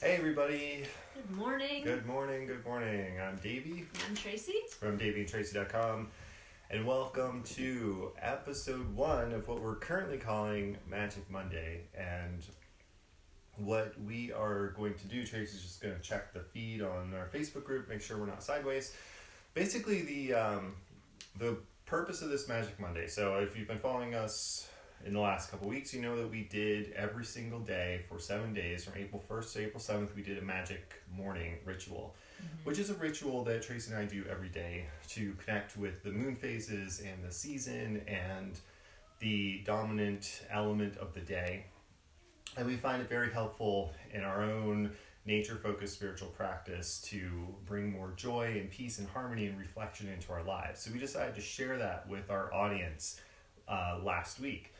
Hey everybody! Good morning. Good morning, good morning. I'm Davy I'm Tracy. from DavyandTracy.com, and welcome to episode 1 of what we're currently calling Magick Monday. And what we are going to do, Tracy's just going to check the feed on our Facebook group, make sure we're not sideways. Basically, the purpose of this Magick Monday. So if you've been following us in the last couple weeks, you know that we did every single day for 7 days, from April 1st to April 7th, we did a magic morning ritual, which is a ritual that Tracy and I do every day to connect with the moon phases and the season and the dominant element of the day. And we find it very helpful in our own nature-focused spiritual practice to bring more joy and peace and harmony and reflection into our lives. So we decided to share that with our audience last week.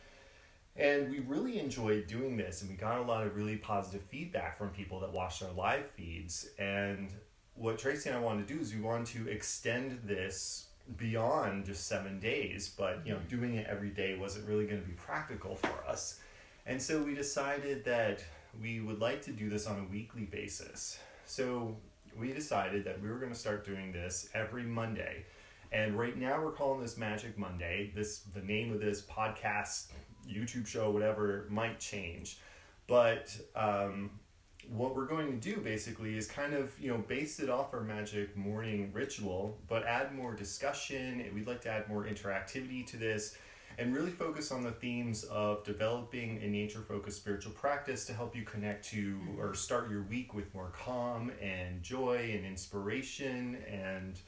And we really enjoyed doing this, and we got a lot of really positive feedback from people that watched our live feeds. And what Tracy and I wanted to do is we wanted to extend this beyond just 7 days, but doing it every day wasn't really going to be practical for us. And so we decided that we would like to do this on a weekly basis. So we decided that we were going to start doing this every Monday. And right now we're calling this Magick Monday. The name of this podcast, YouTube show, whatever, might change. But what we're going to do basically is kind of, base it off our magic morning ritual, but add more discussion. We'd like to add more interactivity to this and really focus on the themes of developing a nature-focused spiritual practice to help you connect to or start your week with more calm and joy and inspiration and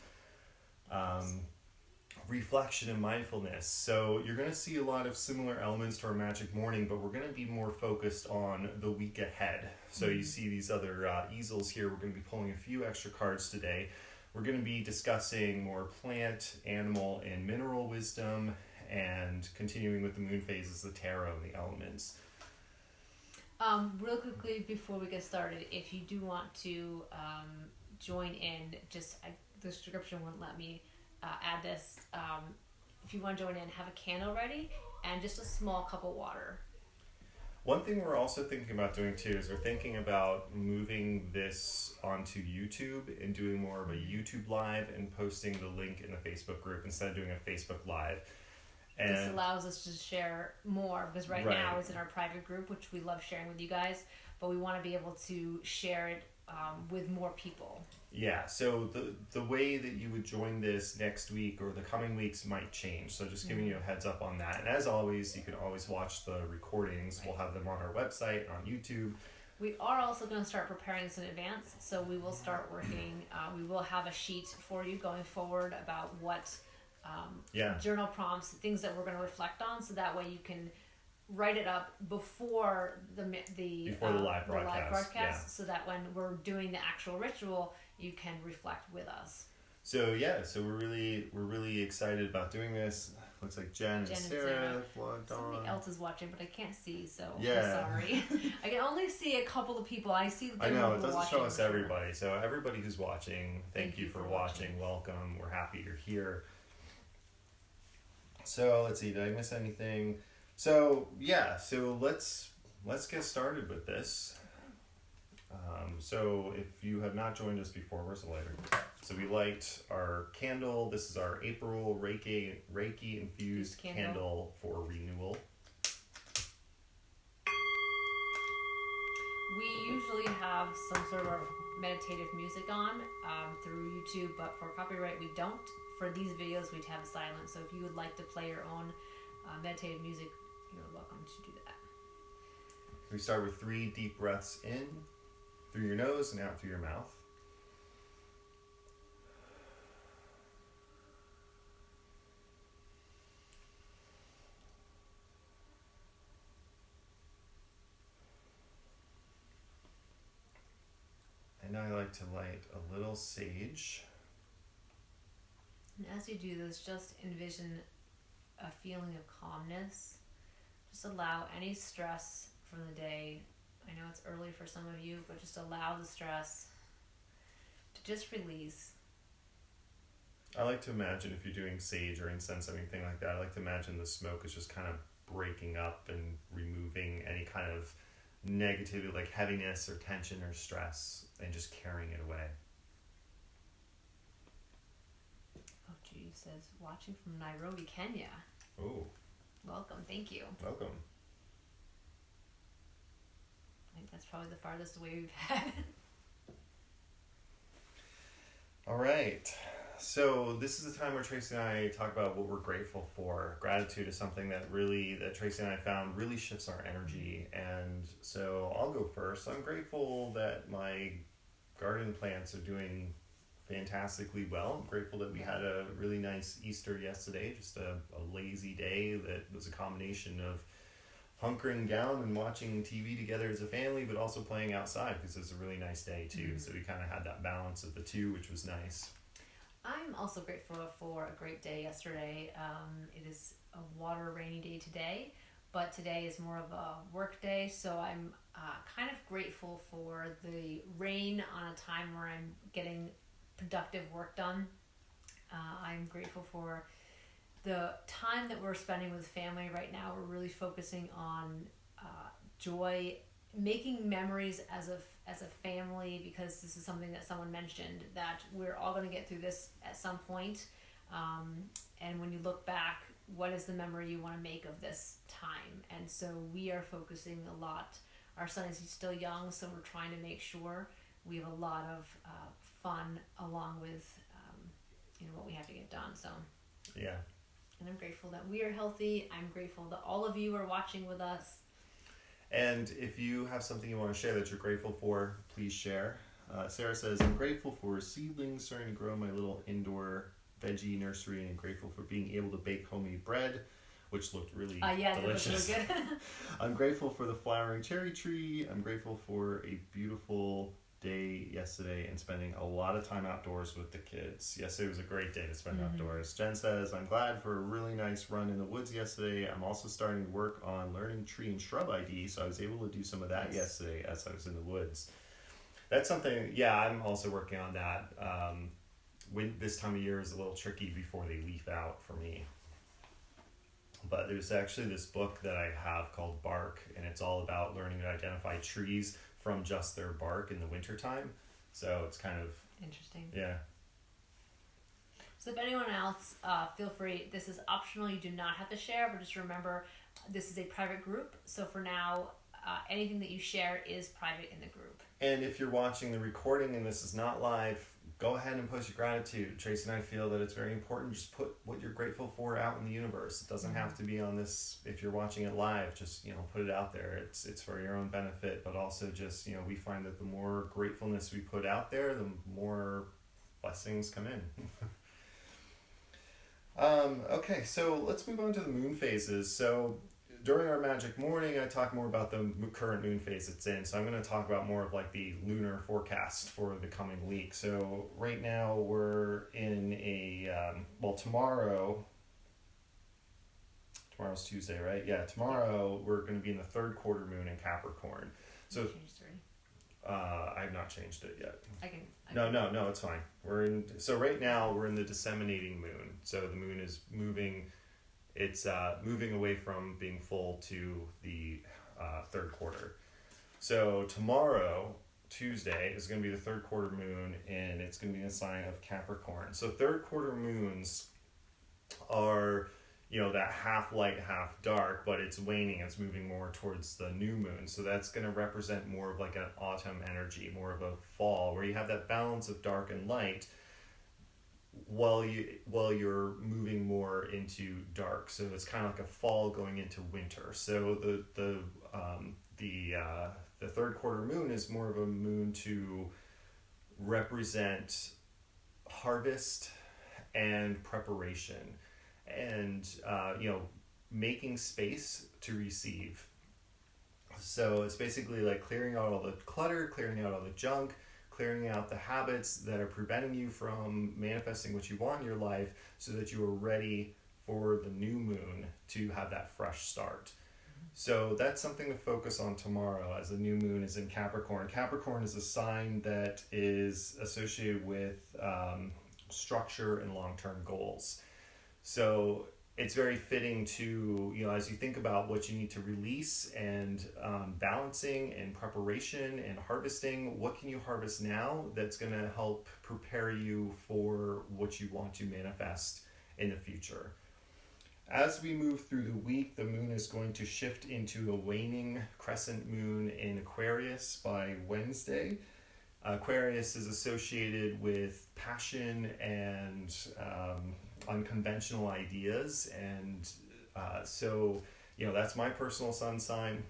reflection and mindfulness. So you're going to see a lot of similar elements to our magic morning, but we're going to be more focused on the week ahead. So you see these other easels here. We're going to be pulling a few extra cards today. We're going to be discussing more plant, animal, and mineral wisdom, and continuing with the moon phases, the tarot, and the elements. Real quickly before we get started, if you do want to join in, the description wouldn't let me add this. If you want to join in, have a candle ready and just a small cup of water. One thing we're also thinking about doing too is we're thinking about moving this onto YouTube and doing more of a YouTube live and posting the link in the Facebook group instead of doing a Facebook live. And this allows us to share more because right now it's in our private group, which we love sharing with you guys, but we want to be able to share it with more people. Yeah, so the way that you would join this next week or the coming weeks might change. So just giving you a heads up on that. And as always, you can always watch the recordings. We'll have them on our website, on YouTube. We are also going to start preparing this in advance. So we will start working. We will have a sheet for you going forward about what journal prompts, things that we're going to reflect on. So that way you can write it up before the live broadcast, so that when we're doing the actual ritual, you can reflect with us. So we're really excited about doing this. Looks like Jen and Sarah logged on. Somebody else is watching, but I can't see, so yeah. I'm sorry. I can only see a couple of people. I see that I know it doesn't show us everybody. So everybody who's watching, thank you for watching. Welcome. We're happy you're here. So let's see. Did I miss anything? So let's get started with this. So if you have not joined us before, where's the lighter? So we light our candle. This is our April Reiki infused candle for renewal. We usually have some sort of meditative music on through YouTube, but for copyright we don't. For these videos we'd have silence. So if you would like to play your own meditative music, you're welcome to do that. We start with 3 deep breaths in through your nose and out through your mouth. And I like to light a little sage. And as you do this, just envision a feeling of calmness. Just allow any stress from the day. I know it's early for some of you, but just allow the stress to just release. I like to imagine, if you're doing sage or incense, anything like that, I like to imagine the smoke is just kind of breaking up and removing any kind of negativity, like heaviness or tension or stress, and just carrying it away. Oh, Judy says, watching from Nairobi, Kenya. Oh. Welcome, thank you. Welcome. I think that's probably the farthest away we've had. All right. So this is the time where Tracy and I talk about what we're grateful for. Gratitude is something that Tracy and I found really shifts our energy. And so I'll go first. I'm grateful that my garden plants are doing fantastically well. I'm grateful that we had a really nice Easter yesterday, just a lazy day that was a combination of hunkering down and watching TV together as a family, but also playing outside because it was a really nice day too. Mm-hmm. So we kind of had that balance of the two, which was nice. I'm also grateful for a great day yesterday. It is a water rainy day today, but today is more of a work day, so I'm kind of grateful for the rain on a time where I'm getting productive work done. I'm grateful for the time that we're spending with family right now. We're really focusing on joy, making memories as a family, because this is something that someone mentioned, that we're all going to get through this at some point. And when you look back, what is the memory you want to make of this time? And so we are focusing a lot. Our son is still young, so we're trying to make sure we have a lot of fun along with what we have to get done. So yeah. And I'm grateful that we are healthy. I'm grateful that all of you are watching with us. And if you have something you want to share that you're grateful for, please share. Sarah says, I'm grateful for seedlings starting to grow in my little indoor veggie nursery, and grateful for being able to bake homemade bread, which looked really delicious. Really good. I'm grateful for the flowering cherry tree. I'm grateful for a beautiful day yesterday and spending a lot of time outdoors with the kids. Yesterday was a great day to spend outdoors. Jen says, I'm glad for a really nice run in the woods yesterday. I'm also starting to work on learning tree and shrub ID, so I was able to do some of that yesterday as I was in the woods. That's something, I'm also working on that. When this time of year is a little tricky before they leaf out for me. But there's actually this book that I have called Bark, and it's all about learning to identify trees from just their bark in the wintertime. So it's kind of interesting. Yeah. So if anyone else, feel free. This is optional. You do not have to share, but just remember, this is a private group. So for now, anything that you share is private in the group. And if you're watching the recording and this is not live, go ahead and post your gratitude. Tracy and I feel that it's very important. Just put what you're grateful for out in the universe. It doesn't have to be on this. If you're watching it live, just put it out there. It's for your own benefit, but also just we find that the more gratefulness we put out there, the more blessings come in. Okay, so let's move on to the moon phases. So during our Magick Morning, I talk more about the current moon phase it's in. So I'm going to talk about more of like the lunar forecast for the coming week. So right now we're in tomorrow's Tuesday, right? Yeah, tomorrow we're going to be in the third quarter moon in Capricorn. So I have not changed it yet. No, it's fine. So right now we're in the disseminating moon. So the moon is moving. It's moving away from being full to the third quarter. So tomorrow, Tuesday, is going to be the third quarter moon, and it's going to be in a sign of Capricorn. So third quarter moons are, that half light, half dark, but it's waning. It's moving more towards the new moon. So that's going to represent more of like an autumn energy, more of a fall, where you have that balance of dark and light, while you're moving more into dark. So it's kind of like a fall going into winter. So the third quarter moon is more of a moon to represent harvest and preparation, and making space to receive. So it's basically like clearing out all the clutter, clearing out all the junk, clearing out the habits that are preventing you from manifesting what you want in your life, so that you are ready for the new moon to have that fresh start. So that's something to focus on tomorrow, as the new moon is in Capricorn. Capricorn is a sign that is associated with structure and long-term goals. So it's very fitting to, as you think about what you need to release and balancing and preparation and harvesting, what can you harvest now that's going to help prepare you for what you want to manifest in the future. As we move through the week, the moon is going to shift into a waning crescent moon in Aquarius by Wednesday. Aquarius is associated with passion and unconventional ideas, and so that's my personal sun sign.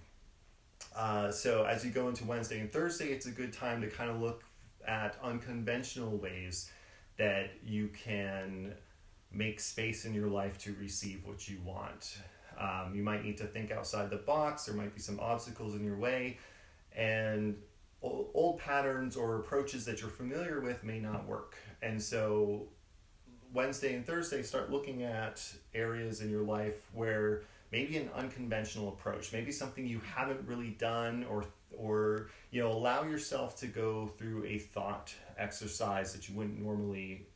So as you go into Wednesday and Thursday, it's a good time to kind of look at unconventional ways that you can make space in your life to receive what you want. You might need to think outside the box. There might be some obstacles in your way, and old patterns or approaches that you're familiar with may not work. And so Wednesday and Thursday, start looking at areas in your life where maybe an unconventional approach, maybe something you haven't really done, or allow yourself to go through a thought exercise that you wouldn't normally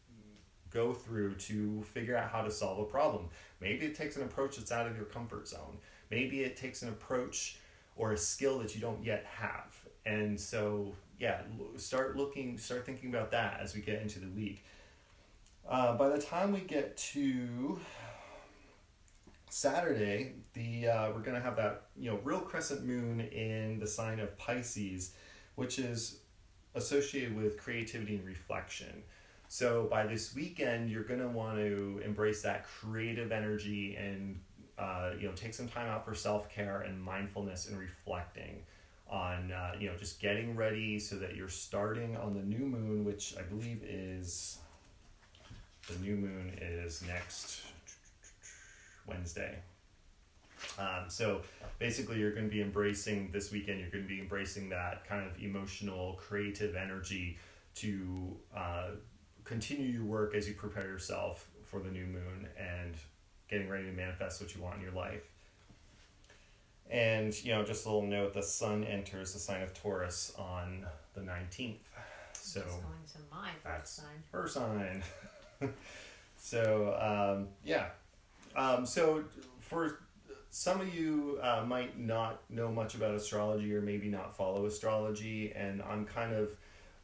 go through to figure out how to solve a problem. Maybe it takes an approach that's out of your comfort zone. Maybe it takes an approach or a skill that you don't yet have. And so, start thinking about that as we get into the week. By the time we get to Saturday, we're going to have that real crescent moon in the sign of Pisces, which is associated with creativity and reflection. So by this weekend, you're going to want to embrace that creative energy and take some time out for self-care and mindfulness and reflecting on just getting ready so that you're starting on the new moon, which I believe is the new moon is next Wednesday. So basically you're going to be embracing this weekend, you're going to be embracing that kind of emotional, creative energy to continue your work as you prepare yourself for the new moon and getting ready to manifest what you want in your life. And, just a little note, the sun enters the sign of Taurus on the 19th. So it's going to my first sign. Her sign. So, so for some of you might not know much about astrology or maybe not follow astrology, and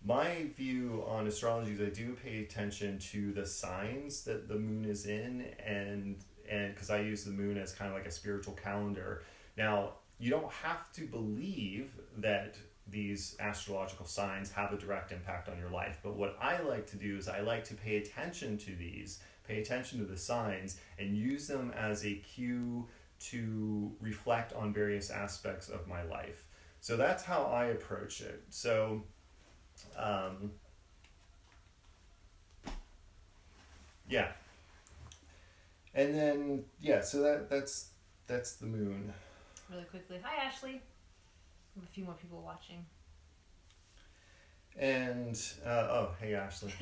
my view on astrology is I do pay attention to the signs that the moon is in, and because I use the moon as kind of like a spiritual calendar. Now, you don't have to believe that these astrological signs have a direct impact on your life, but what I like to do is I like to pay attention to the signs, and use them as a cue to reflect on various aspects of my life. So that's how I approach it. So and then so that's the moon. Really quickly, hi Ashley. We have a few more people watching. And hey Ashley.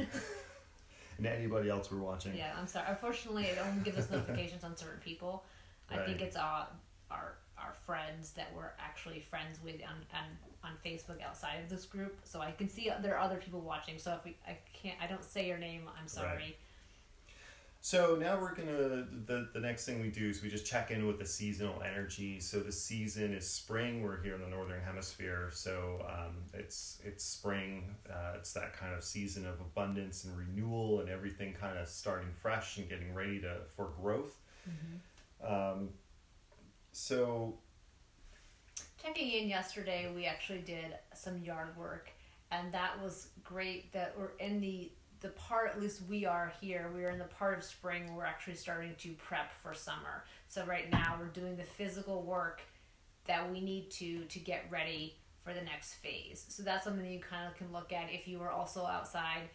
And anybody else we're watching. Yeah, I'm sorry. Unfortunately, it only gives us notifications on certain people. Right. I think it's our friends that we're actually friends with on Facebook outside of this group. So I can see there are other people watching. So if I don't say your name, I'm sorry. Right. So now we're the next thing we do is we just check in with the seasonal energy. So the season is spring. We're here in the Northern Hemisphere. So it's spring. It's that kind of season of abundance and renewal and everything kind of starting fresh and getting ready for growth. Mm-hmm. So checking in yesterday, we actually did some yard work, and that was great that we're in the part, at least we are here, we are in the part of spring where we're actually starting to prep for summer. So right now we're doing the physical work that we need to get ready for the next phase. So that's something that you kind of can look at if you are also outside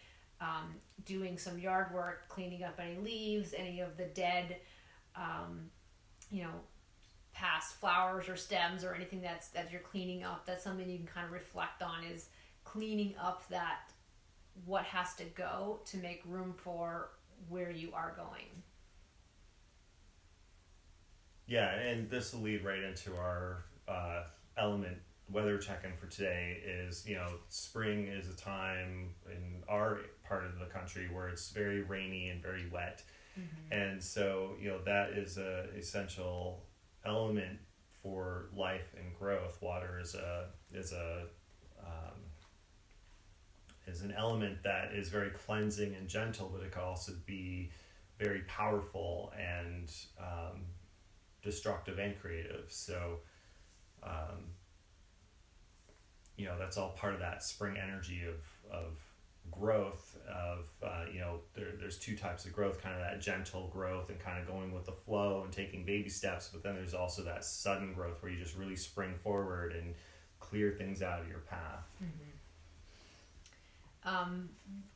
doing some yard work, cleaning up any leaves, any of the dead, past flowers or stems or anything that you're cleaning up. That's something you can kind of reflect on, is cleaning up that what has to go to make room for where you are going. Yeah, and this will lead right into our element weather check-in for today. Is spring is a time in our part of the country where it's very rainy and very wet, And so, that is a essential element for life and growth. Water is an element that is very cleansing and gentle, but it can also be very powerful and destructive and creative. So, that's all part of that spring energy of growth. There's two types of growth, kind of that gentle growth and kind of going with the flow and taking baby steps, but then there's also that sudden growth where you just really spring forward and clear things out of your path.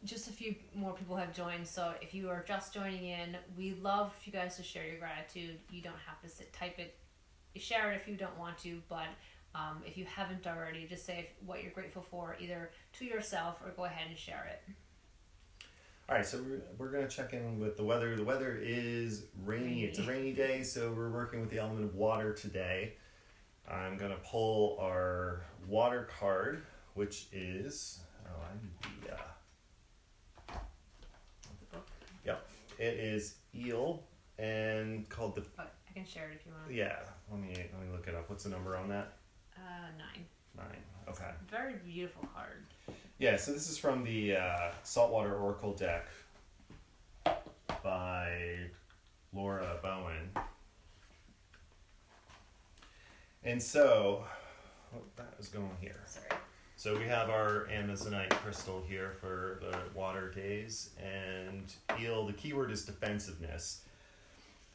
Just a few more people have joined, so if you are just joining in, we love you guys to share your gratitude. You don't have to type it, share it if you don't want to, but if you haven't already, just say what you're grateful for, either to yourself or go ahead and share it. All right, so we're going to check in with the weather. The weather is rainy. It's a rainy day, so we're working with the element of water today. I'm going to pull our water card, which is... Yep, it is eel and called the... I can share it if you want. Yeah, let me look it up. What's the number on that? 9. Okay. Very beautiful card. Yeah, so this is from the Saltwater Oracle deck by Laura Bowen. And so, that is going here. Sorry. So we have our Amazonite crystal here for the water gaze, and eel, the keyword is defensiveness.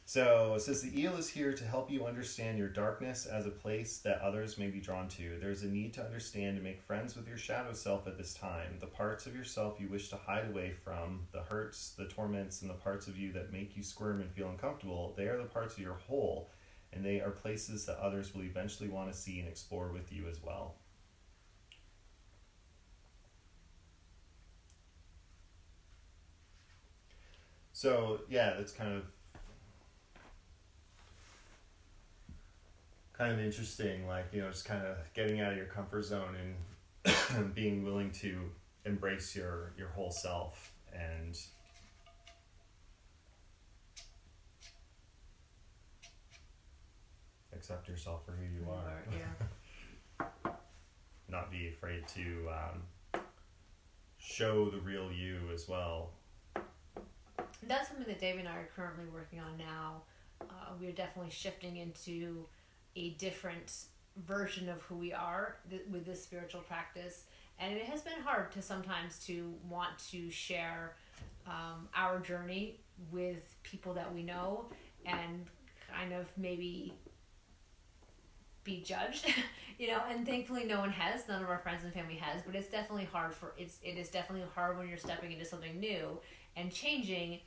So it says the eel is here to help you understand your darkness as a place that others may be drawn to. There's a need to understand and make friends with your shadow self at this time. The parts of yourself you wish to hide away from, the hurts, the torments, and the parts of you that make you squirm and feel uncomfortable, they are the parts of your whole, and they are places that others will eventually want to see and explore with you as well. So, yeah, that's kind of interesting, just kind of getting out of your comfort zone and being willing to embrace your whole self and accept yourself for who you are. Yeah. Not be afraid to show the real you as well. That's something that Davy and I are currently working on now. We are definitely shifting into a different version of who we are with this spiritual practice, and it has been hard to sometimes to want to share our journey with people that we know and kind of maybe be judged, and thankfully none of our friends and family has, but it's definitely hard it is definitely hard when you're stepping into something new and changing,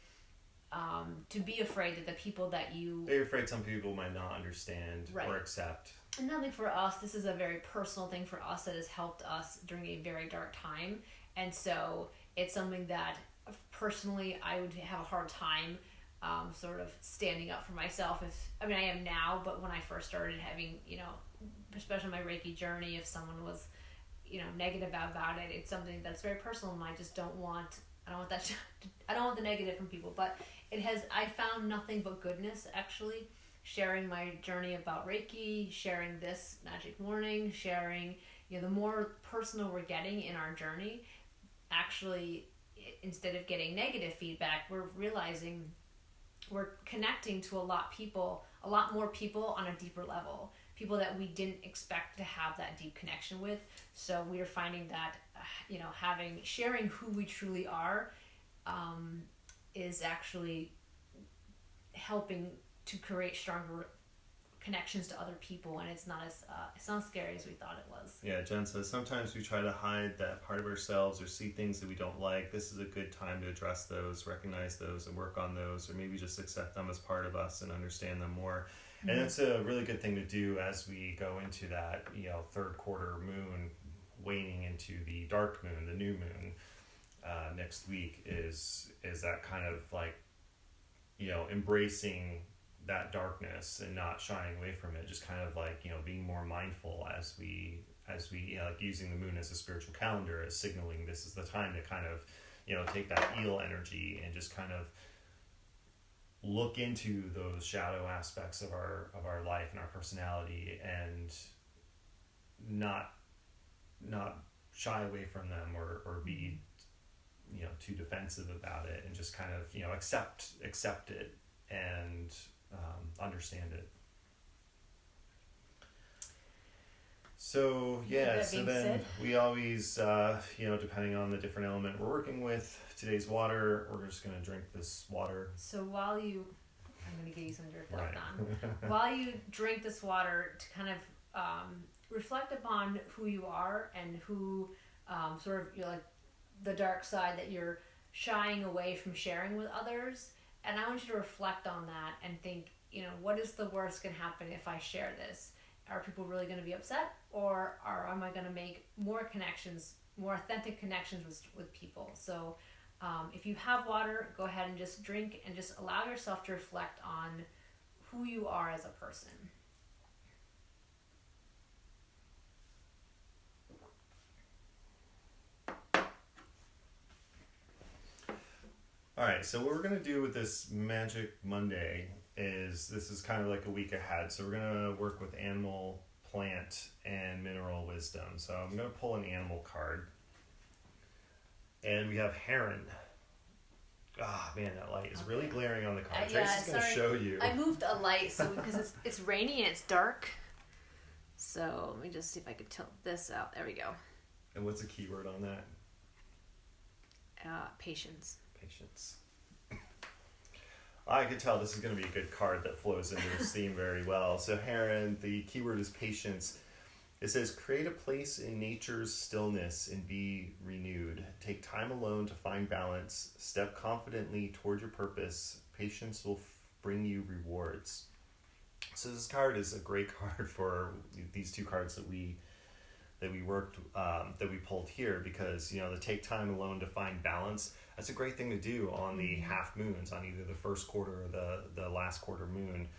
to be afraid that the people that they're afraid some people might not understand or accept. And nothing for us, this is a very personal thing for us that has helped us during a very dark time, and so it's something that personally I would have a hard time sort of standing up for myself. I am now, but when I first started having, especially my Reiki journey, if someone was, negative about it, it's something that's very personal, and I don't want the negative from people, but I found nothing but goodness, actually, sharing my journey about Reiki, sharing this Magick Morning, sharing, the more personal we're getting in our journey, actually, instead of getting negative feedback, we're realizing we're connecting to a lot more people on a deeper level, people that we didn't expect to have that deep connection with. So we are finding that, sharing who we truly are, is actually helping to create stronger connections to other people, and it's not as scary as we thought it was. Yeah, Jen says sometimes we try to hide that part of ourselves or see things that we don't like. This is a good time to address those, recognize those, and work on those, or maybe just accept them as part of us and understand them more. Mm-hmm. And it's a really good thing to do as we go into that third quarter moon, waning into the dark moon, the new moon. Next week is that kind of embracing that darkness and not shying away from it, just kind of being more mindful as we using the moon as a spiritual calendar, as signaling this is the time to kind of take that eel energy and just kind of look into those shadow aspects of our life and our personality, and not shy away from them or be too defensive about it, and just kind of accept it and understand it. So then we always depending on the different element we're working with, today's water, we're just going to drink this water. So I'm going to give you some to reflect on. While you drink this water, to kind of reflect upon who you are and who sort of like the dark side that you're shying away from sharing with others. And I want you to reflect on that and think, what is the worst can happen if I share this? Are people really going to be upset, or am I going to make more connections, more authentic connections with people? So if you have water, go ahead and just drink and just allow yourself to reflect on who you are as a person. All right, so what we're going to do with this Magick Monday is, this is kind of like a week ahead. So we're going to work with animal, plant, and mineral wisdom. So I'm going to pull an animal card. And we have Heron. Ah, man, that light is really glaring on the card. Tracy's going to show you. I moved a light because it's rainy and it's dark. So let me just see if I could tilt this out. There we go. And what's the keyword on that? Patience. Patience. I could tell this is going to be a good card that flows into this theme very well. So Heron, the keyword is patience. It says, create a place in nature's stillness and be renewed. Take time alone to find balance. Step confidently toward your purpose. Patience will bring you rewards. So this card is a great card for these two cards that we pulled here, because the take time alone to find balance, that's a great thing to do on the half moons, on either the first quarter or the last quarter moon.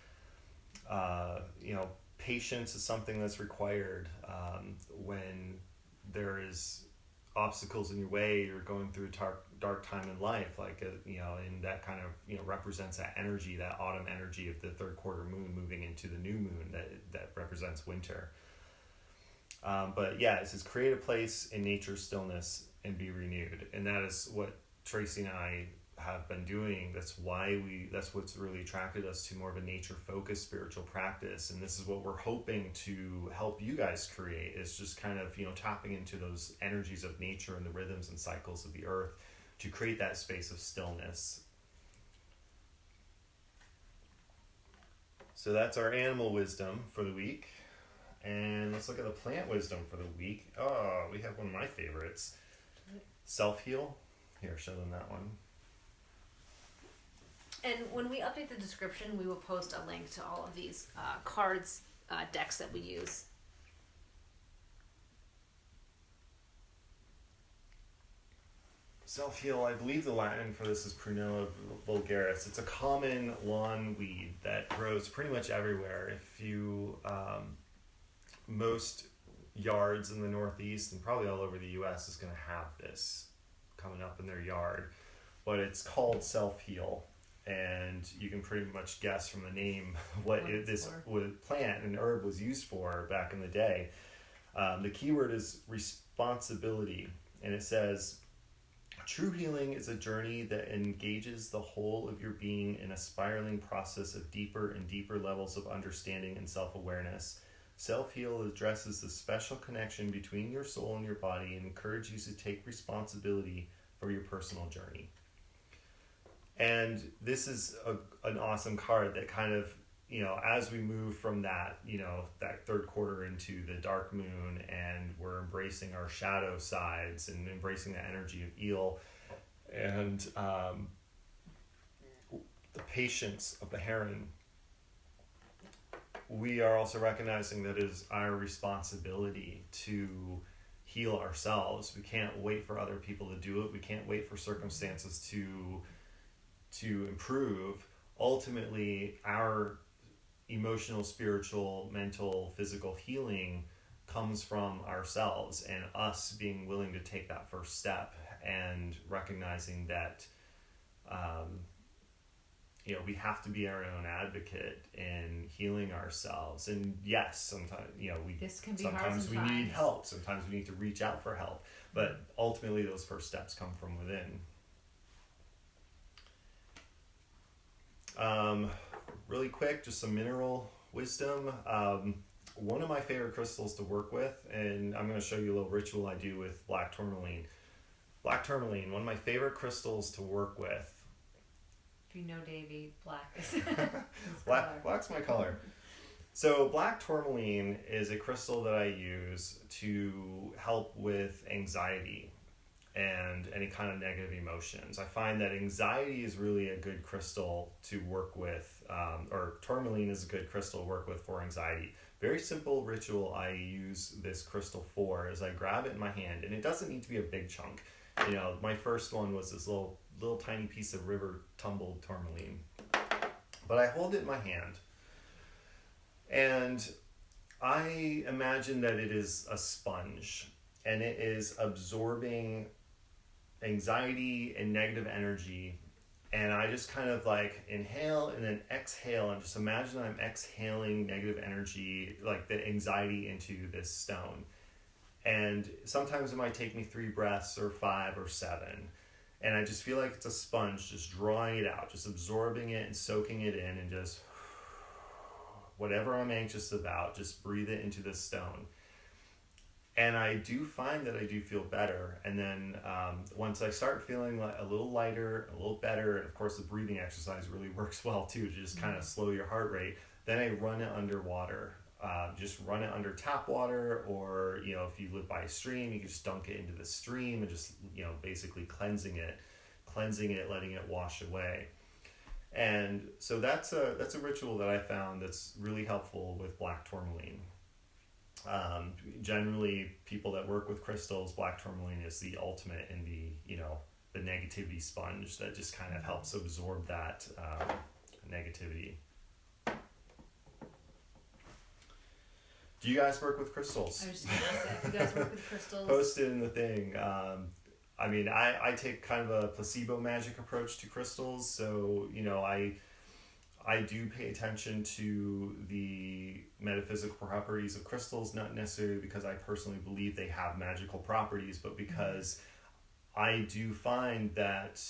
Patience is something that's required when there is obstacles in your way, you're going through a dark time in life, and that kind of represents that energy, that autumn energy of the third quarter moon moving into the new moon that represents winter. But yeah, it says create a place in nature's stillness and be renewed. And that is what Tracy and I have been doing. That's what's really attracted us to more of a nature-focused spiritual practice. And this is what we're hoping to help you guys create, is just kind of, tapping into those energies of nature and the rhythms and cycles of the earth to create that space of stillness. So that's our animal wisdom for the week. And let's look at the plant wisdom for the week. Oh, we have one of my favorites. Self-heal. Here, show them that one. And when we update the description, we will post a link to all of these cards, decks that we use. Self-heal, I believe the Latin for this is Prunella vulgaris. It's a common lawn weed that grows pretty much everywhere. If you... most yards in the Northeast and probably all over the U.S. is going to have this coming up in their yard, but it's called Self-Heal, and you can pretty much guess from the name what this plant and herb was used for back in the day. The keyword is responsibility, and it says, true healing is a journey that engages the whole of your being in a spiraling process of deeper and deeper levels of understanding and self-awareness. Self-heal addresses the special connection between your soul and your body and encourages you to take responsibility for your personal journey. And this is an awesome card that kind of, as we move from that, that third quarter into the dark moon, and we're embracing our shadow sides and embracing the energy of eel and the patience of the heron, we are also recognizing that it is our responsibility to heal ourselves. We can't wait for other people to do it. We can't wait for circumstances to improve. Ultimately, our emotional, spiritual, mental, physical healing comes from ourselves, and us being willing to take that first step and recognizing that we have to be our own advocate in healing ourselves. And yes, sometimes, this can be sometimes we need help. Sometimes we need to reach out for help. But ultimately, those first steps come from within. Really quick, just some mineral wisdom. One of my favorite crystals to work with, and I'm going to show you a little ritual I do with black tourmaline. Black tourmaline, one of my favorite crystals to work with. If you know Davy, black is Black's my color. So black tourmaline is a crystal that I use to help with anxiety and any kind of negative emotions. I find that anxiety is really a good crystal to work with, or tourmaline is a good crystal to work with for anxiety. Very simple ritual I use this crystal for is I grab it in my hand, and it doesn't need to be a big chunk. My first one was this little tiny piece of river tumbled tourmaline. But I hold it in my hand, and I imagine that it is a sponge, and it is absorbing anxiety and negative energy. And I just kind of like inhale and then exhale, and just imagine I'm exhaling negative energy, like the anxiety, into this stone. And sometimes it might take me 3 breaths or 5 or 7. And I just feel like it's a sponge, just drawing it out, just absorbing it and soaking it in, and just whatever I'm anxious about, just breathe it into this stone. And I do find that I do feel better. And then once I start feeling like a little lighter, a little better, and of course the breathing exercise really works well too, to just kind of slow your heart rate, then I run it underwater. Just run it under tap water, or if you live by a stream, you can just dunk it into the stream and just basically cleansing it, letting it wash away. And so that's a ritual that I found that's really helpful with black tourmaline. Generally, people that work with crystals, black tourmaline is the ultimate in the negativity sponge that just kind of helps absorb that negativity. Do you guys work with crystals? I was just going to say, if you guys work with crystals, post it in the thing. I take kind of a placebo magic approach to crystals, so I do pay attention to the metaphysical properties of crystals, not necessarily because I personally believe they have magical properties, but because I do find that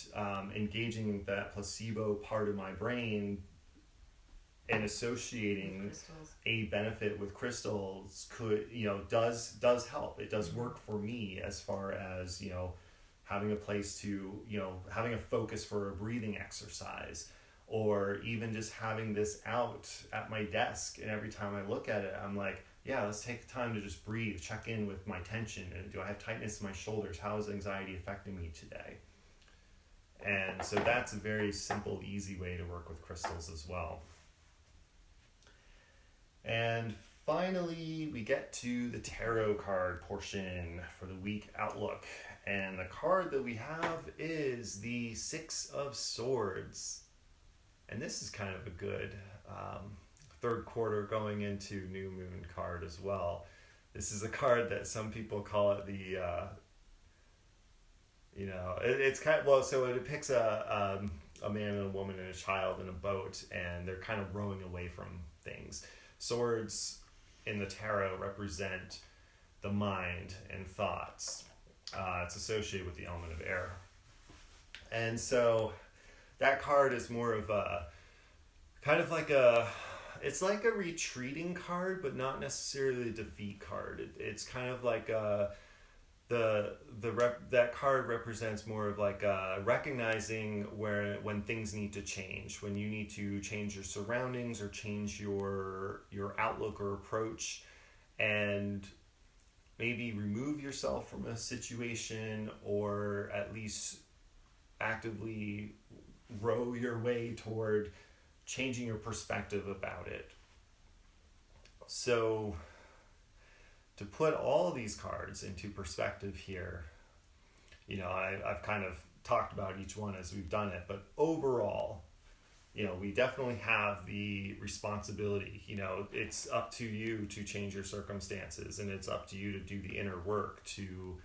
engaging that placebo part of my brain and associating a benefit with crystals does help. It does work for me as far as, having a place to, having a focus for a breathing exercise, or even just having this out at my desk. And every time I look at it, I'm like, yeah, let's take the time to just breathe, check in with my tension. And do I have tightness in my shoulders? How is anxiety affecting me today? And so that's a very simple, easy way to work with crystals as well. And finally, we get to the tarot card portion for the week outlook. And the card that we have is the 6 of Swords. And this is kind of a good third quarter going into new moon card as well. This is a card that some people call it the, it's kind of, so it depicts a man and a woman and a child in a boat, and they're kind of rowing away from things. Swords in the tarot represent the mind and thoughts. It's associated with the element of air. And so that card is more of a, kind of like it's like a retreating card, but not necessarily a defeat card. It's kind of like that card represents more of like recognizing when things need to change, when you need to change your surroundings or change your outlook or approach, and maybe remove yourself from a situation, or at least actively row your way toward changing your perspective about it. So to put all of these cards into perspective here, I've kind of talked about each one as we've done it, but overall, we definitely have the responsibility. It's up to you to change your circumstances, and it's up to you to do the inner work to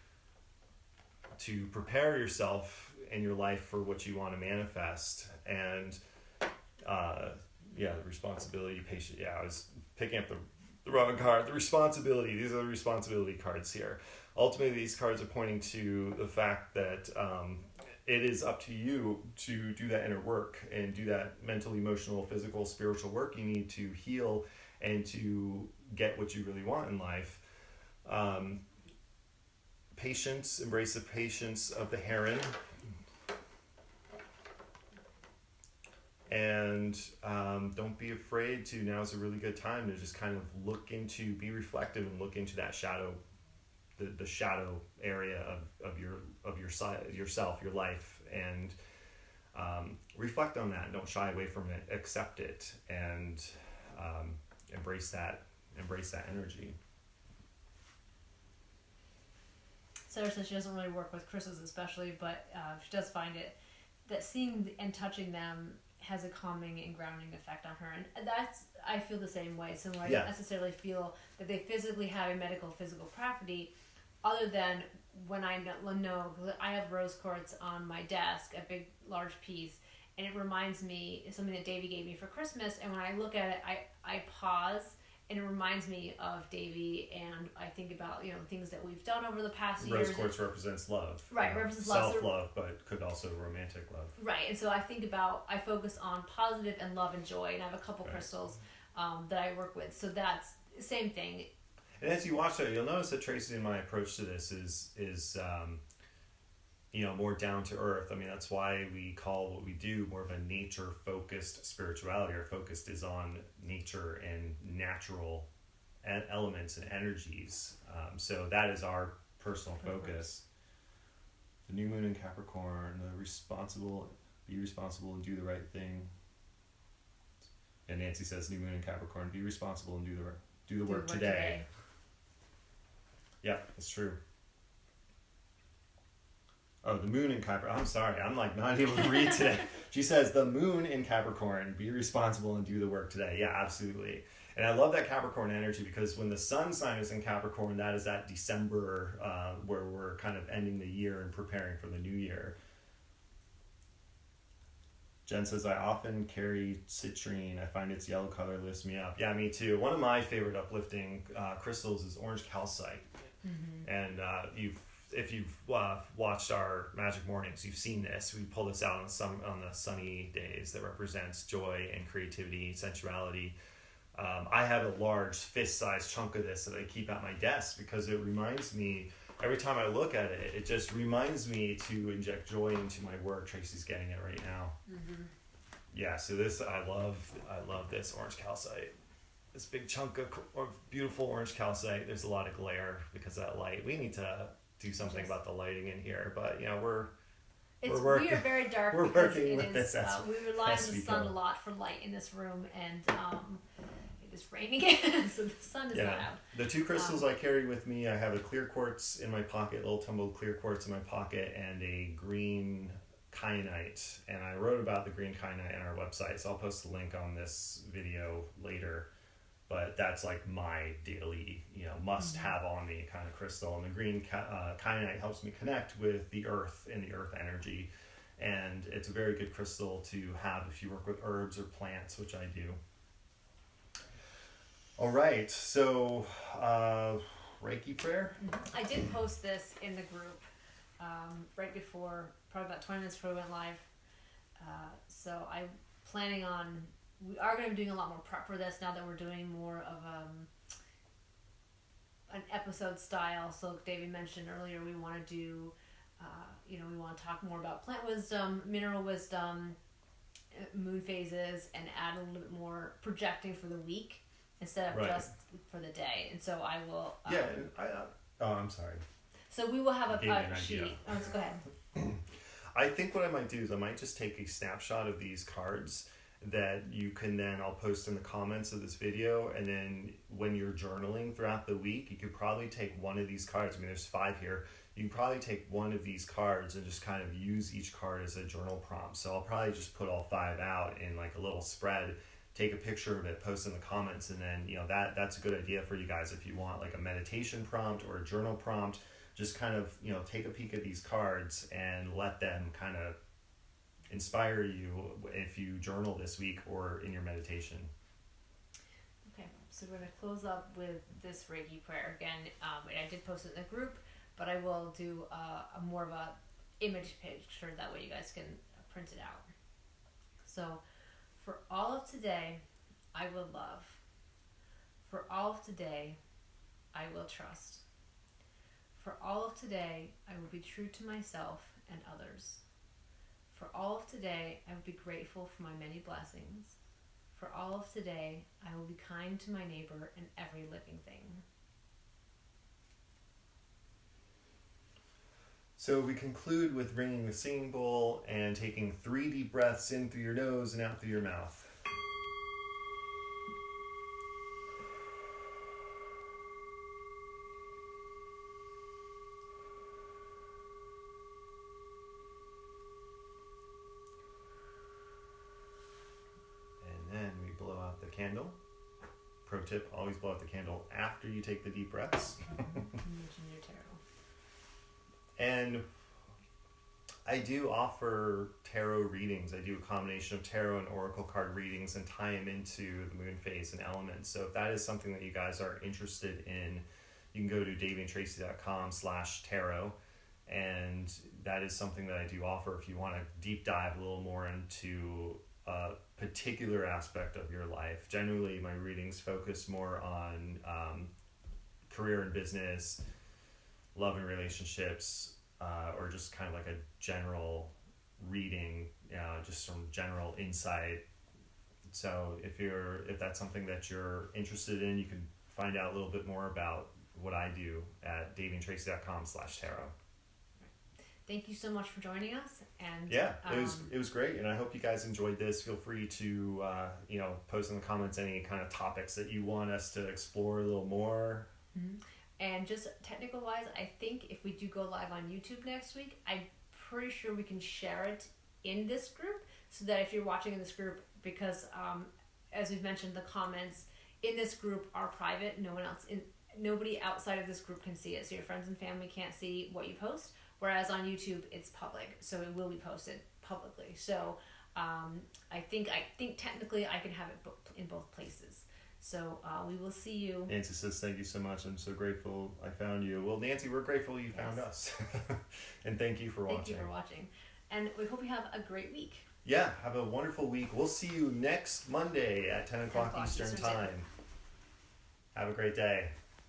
prepare yourself in your life for what you want to manifest. And the responsibility, patient. Yeah, I was picking up the wrong card. The responsibility. These are the responsibility cards here. Ultimately, these cards are pointing to the fact that it is up to you to do that inner work and do that mental, emotional, physical, spiritual work you need to heal and to get what you really want in life. Patience, embrace the patience of the Heron. And don't be afraid to, now's a really good time to just kind of be reflective and look into that shadow, the shadow area of yourself, your life, and reflect on that. Don't shy away from it. Accept it and embrace that energy. Sarah says she doesn't really work with crystals especially, but she does find it that seeing and touching them has a calming and grounding effect on her, and I feel the same way. So I don't necessarily feel that they physically have a physical property, other than when I know I have rose quartz on my desk, a big large piece, and it reminds me something that Davy gave me for Christmas. And when I look at it, I pause. And it reminds me of Davy, and I think about things that we've done over the past years. Rose quartz represents love, right? Represents love, self-love, but could also romantic love, right? And so I focus on positive and love and joy, and I have a couple crystals that I work with. So that's the same thing. And as you watch that, you'll notice that Tracy and my approach to this is more down to earth. I mean, that's why we call what we do more of a nature-focused spirituality. Our focus is on nature and natural elements and energies. So that is our personal focus. The new moon in Capricorn, be responsible and do the right thing. And Nancy says, new moon in Capricorn, be responsible and do the work today. Yeah, it's true. Oh, the moon in Capricorn. I'm sorry. I'm not able to read today. She says, the moon in Capricorn, be responsible and do the work today. Yeah, absolutely. And I love that Capricorn energy, because when the sun sign is in Capricorn, that is that December where we're kind of ending the year and preparing for the new year. Jen says, I often carry citrine. I find its yellow color lifts me up. Yeah, me too. One of my favorite uplifting crystals is orange calcite. Mm-hmm. And if you've watched our Magick Mornings, you've seen this. We pull this out on the sunny days that represents joy and creativity, sensuality. I have a large fist-sized chunk of this that I keep at my desk, because it reminds me, every time I look at it, it just reminds me to inject joy into my work. Tracy's getting it right now. Mm-hmm. Yeah, so this, I love this orange calcite. This big chunk of beautiful orange calcite. There's a lot of glare because of that light. We need to do something about the lighting in here, but we're working. We are very dark. We're working with this. We rely on the sun a lot for light in this room, and it is raining, so the sun is loud. The two crystals I carry with me, I have a clear quartz in my pocket, little tumbled clear quartz in my pocket, and a green kyanite. And I wrote about the green kyanite on our website, so I'll post the link on this video later. But that's like my daily, must have on me kind of crystal. And the green kyanite helps me connect with the earth and the earth energy. And it's a very good crystal to have if you work with herbs or plants, which I do. All right, so Reiki Prayer? I did post this in the group right before, probably about 20 minutes before we went live. So I'm planning on... We are going to be doing a lot more prep for this now that we're doing more of an episode style. So Davy mentioned earlier we want to do, we want to talk more about plant wisdom, mineral wisdom, moon phases, and add a little bit more projecting for the week instead of just for the day. And so I will... I'm sorry. So we will have a sheet. Oh, so go ahead. I think what I might do is I might just take a snapshot of these cards that you can then, I'll post in the comments of this video, and then when you're journaling throughout the week, you could probably take one of these cards. I mean, there's 5 here. You can probably take one of these cards and just kind of use each card as a journal prompt. So I'll probably just put all 5 out in like a little spread, take a picture of it, post in the comments, and then, that's a good idea for you guys if you want like a meditation prompt or a journal prompt. Just kind of, take a peek at these cards and let them kind of inspire you if you journal this week or in your meditation. Okay, so we're going to close up with this Reiki prayer. Again, I did post it in the group, but I will do a more of a image picture. That way you guys can print it out. So, for all of today, I will love. For all of today, I will trust. For all of today, I will be true to myself and others. For all of today, I will be grateful for my many blessings. For all of today, I will be kind to my neighbor and every living thing. So we conclude with ringing the singing bowl and taking 3 deep breaths in through your nose and out through your mouth. Candle. Pro tip, always blow out the candle after you take the deep breaths. And I do offer tarot readings. I do a combination of tarot and oracle card readings and tie them into the moon phase and elements. So if that is something that you guys are interested in, you can go to davyandtracy.com/tarot, and that is something that I do offer if you want to deep dive a little more into a particular aspect of your life. Generally, my readings focus more on career and business, love and relationships, or just kind of like a general reading, just some general insight. So if that's something that you're interested in, you can find out a little bit more about what I do at davyandtracy.com/tarot. Thank you so much for joining us. And yeah, it was great, and I hope you guys enjoyed this. Feel free to post in the comments any kind of topics that you want us to explore a little more. Mm-hmm. And just technical wise, I think if we do go live on YouTube next week, I'm pretty sure we can share it in this group, so that if you're watching in this group, because as we've mentioned, the comments in this group are private. Nobody outside of this group can see it. So your friends and family can't see what you post. Whereas on YouTube, it's public, so it will be posted publicly. So I think technically I can have it in both places. So we will see you. Nancy says, thank you so much. I'm so grateful I found you. Well, Nancy, we're grateful you found us. And thank you for watching. Thank you for watching. And we hope you have a great week. Yeah, have a wonderful week. We'll see you next Monday at 10 o'clock Eastern Time. Have a great day.